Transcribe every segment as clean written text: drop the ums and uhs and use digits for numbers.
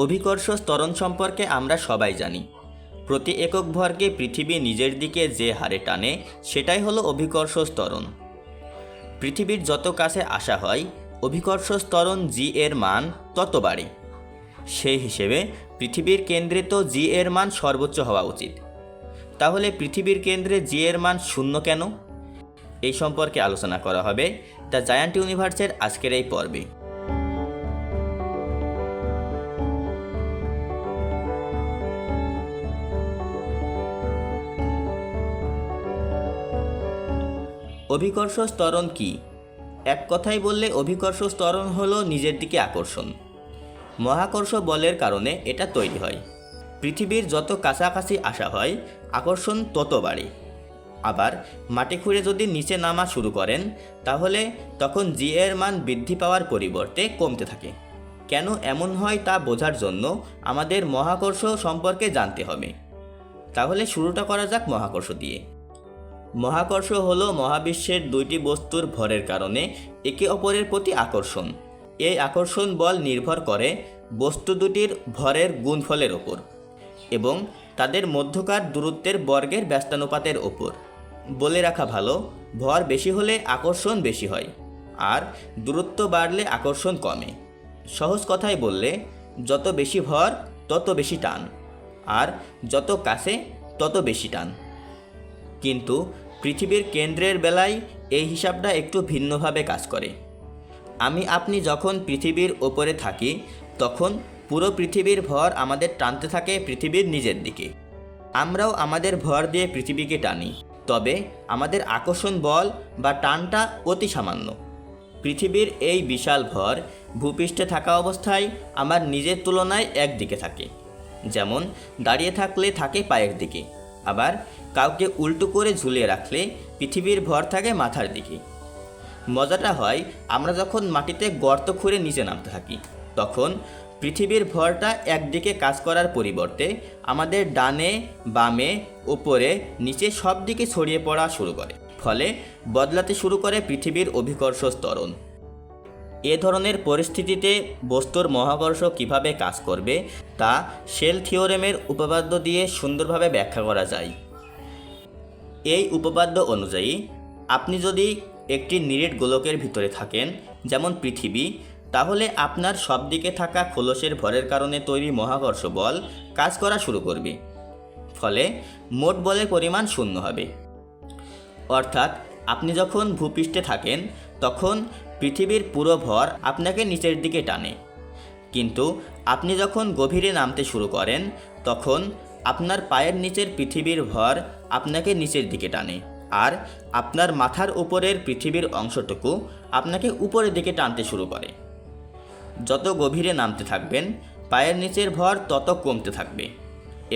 অভিকর্ষ ত্বরণ সম্পর্কে আমরা সবাই জানি। প্রতি একক ভরকে পৃথিবী নিজের দিকে যে হারে টানে সেটাই হলো অভিকর্ষ ত্বরণ। পৃথিবীর যত কাছে আসা হয় অভিকর্ষ ত্বরণ জি এর মান তত বাড়ে। সেই হিসেবে পৃথিবীর কেন্দ্রে তো জি এর মান সর্বোচ্চ হওয়া উচিত। তাহলে পৃথিবীর কেন্দ্রে জি এর মান শূন্য কেন? এই সম্পর্কে আলোচনা করা হবে দ্য জায়ান্ট ইউনিভার্সের আজকের এই পর্বে। অভিকর্ষ ত্বরণ কি? এক কথায় বললে অভিকর্ষ ত্বরণ হলো নিজের দিকে আকর্ষণ। মহাকর্ষ বলের কারণে এটা তৈরি হয়। পৃথিবীর যত কাছাকাছি আসা হয় আকর্ষণ তত বাড়ে। আবার মাটি খুঁড়ে যদি নিচে নামা শুরু করেন তাহলে তখন জি এর মান বৃদ্ধি পাওয়ার পরিবর্তে কমতে থাকে। কেন এমন হয় তা বোঝার জন্য আমাদের মহাকর্ষ সম্পর্কে জানতে হবে। তাহলে শুরুটা করা যাক মহাকর্ষ দিয়ে। মহাকর্ষ হলো মহাবিশ্বের দুইটি বস্তুর ভরের কারণে একে অপরের প্রতি আকর্ষণ। এই আকর্ষণ বল নির্ভর করে বস্তু দুটির ভরের গুণফলের ওপর এবং তাদের মধ্যকার দূরত্বের বর্গের ব্যস্তানুপাতের ওপর। বলে রাখা ভালো, ভর বেশি হলে আকর্ষণ বেশি হয় আর দূরত্ব বাড়লে আকর্ষণ কমে। সহজ কথায় বললে যত বেশি ভর তত বেশি টান, আর যত কাছে তত বেশি টান। কিন্তু পৃথিবীর কেন্দ্রের বেলায় এই হিসাবটা একটু ভিন্নভাবে কাজ করে। আপনি যখন পৃথিবীর ওপরে থাকি তখন পুরো পৃথিবীর ভর আমাদের টানতে থাকে পৃথিবীর নিজের দিকে। আমরাও আমাদের ভর দিয়ে পৃথিবীকে টানি, তবে আমাদের আকর্ষণ বল বা টানটা অতি সামান্য। পৃথিবীর এই বিশাল ভর ভূপৃষ্ঠে থাকা অবস্থায় আমার নিজের তুলনায় একদিকে থাকে। যেমন দাঁড়িয়ে থাকলে থাকে পায়ের দিকে, আবার কাউকে উল্টো করে ঝুলিয়ে রাখলে পৃথিবীর ভর থাকে মাথার দিকে। মজাটা হয় আমরা যখন মাটিতে গর্ত খুঁড়ে নিচে নামতে থাকি তখন পৃথিবীর ভরটা একদিকে কাজ করার পরিবর্তে আমাদের ডানে বামে উপরে নিচে সব দিকে ছড়িয়ে পড়া শুরু করে, ফলে বদলাতে শুরু করে পৃথিবীর অভিকর্ষ ত্বরণ। এ ধরনের পরিস্থিতিতে বস্তুর মহাকর্ষ কিভাবে কাজ করবে তা শেল থিওরেমের উপপাদ্য দিয়ে সুন্দরভাবে ব্যাখ্যা করা যায়। এই উপপাদ্য অনুযায়ী আপনি যদি একটি নিরেট গোলকের ভিতরে থাকেন, যেমন পৃথিবী, তাহলে আপনার সব দিকে থাকা খোলসের ভরের কারণে তৈরি মহাকর্ষ বল কাজ করা শুরু করবে, ফলে মোট বলের পরিমাণ শূন্য হবে। অর্থাৎ আপনি যখন ভূপৃষ্ঠে থাকেন তখন পৃথিবীর পুরো ভর আপনাকে নিচের দিকে টানে, কিন্তু আপনি যখন গভীরে নামতে শুরু করেন তখন আপনার পায়ের নিচের পৃথিবীর ভর আপনাকে নিচের দিকে টানে, আর আপনার মাথার উপরের পৃথিবীর অংশটুকু আপনাকে উপরের দিকে টানতে শুরু করে। যত গভীরে নামতে থাকবেন পায়ের নিচের ভর তত কমতে থাকবে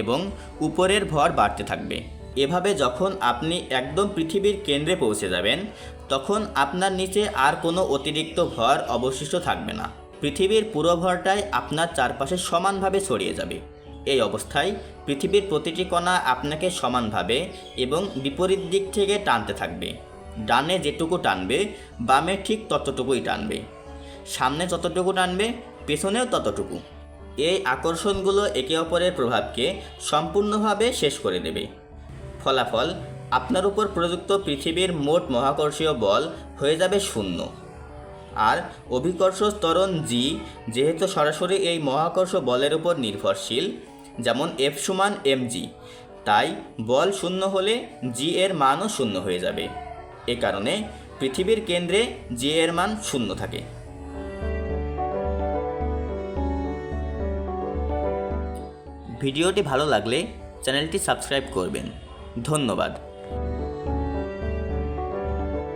এবং উপরের ভর বাড়তে থাকবে। এভাবে যখন আপনি একদম পৃথিবীর কেন্দ্রে পৌঁছে যাবেন তখন আপনার নিচে আর কোনো অতিরিক্ত ভর অবশিষ্ট থাকবে না। পৃথিবীর পুরো ভরটাই আপনার চারপাশে সমানভাবে ছড়িয়ে যাবে। এই অবস্থায় পৃথিবীর প্রতিটি কণা আপনাকে সমানভাবে এবং বিপরীত দিক থেকে টানতে থাকবে। ডানে যেটুকু টানবে বামে ঠিক ততটুকুই টানবে, সামনে যতটুকু টানবে পেছনেও ততটুকু। এই আকর্ষণগুলো একে অপরের প্রভাবকে সম্পূর্ণভাবে শেষ করে দেবে। ফলাফল, আপনার উপর প্রযুক্ত পৃথিবীর মোট মহাকর্ষীয় বল হয়ে যাবে শূন্য। আর অভিকর্ষ ত্বরণ জি যেহেতু সরাসরি এই মহাকর্ষ বলের উপর নির্ভরশীল, যেমন এফ সমান mg, তাই বল শূন্য হলে জি এর মানও শূন্য হয়ে যাবে। এ কারণে পৃথিবীর কেন্দ্রে জি এর মান শূন্য থাকে। ভিডিওটি ভালো লাগলে চ্যানেলটি সাবস্ক্রাইব করবেন। ধন্যবাদ।